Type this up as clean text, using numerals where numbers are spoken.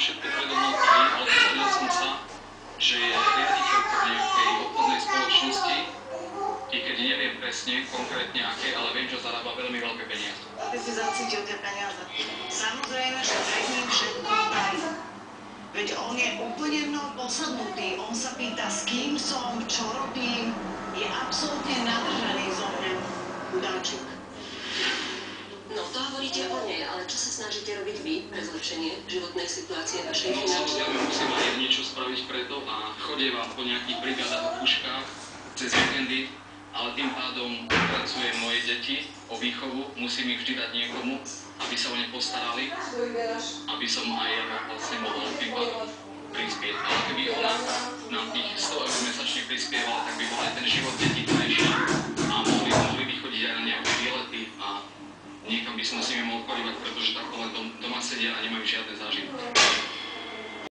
všetko predo mnou tají, ale dozvedel som sa, že je riaditeľkou nejakej obchodnej spoločnosti, i keď neviem presne, konkrétne aké, ale viem, že zarába veľmi veľké peniaze. Ty si zacítil tie peniaze. Samozrejme, že pred ním všetko tají. Veď on je úplne mnou posadnutý. On sa pýta, s kým som, čo robím. Je absolútne nadržaný zo mňa. Chudáčik. No, to hovoríte o nej, ale čo sa snažíte robiť vy pre zlepšenie životnej situácie vašej No, finančnej? samozrejme musím aj niečo spraviť preto a chodievam po nejakých brigádach o puškách cez víkendy, ale tým pádom pracujem moje deti o výchovu, musím ich vždy dať niekomu, aby sa o ne postarali, aby som aj ja vlastne mohol tým pádom prispieť. Ale keby ona nám tých 100 eur mesačne prispievala, tak by bol aj ten život detí krajší a mohli by chodiť aj na nejaké výlety a niekam by som s nimi mohol chodívať, pretože takto len doma sedia a nemajú žiadne zážitky.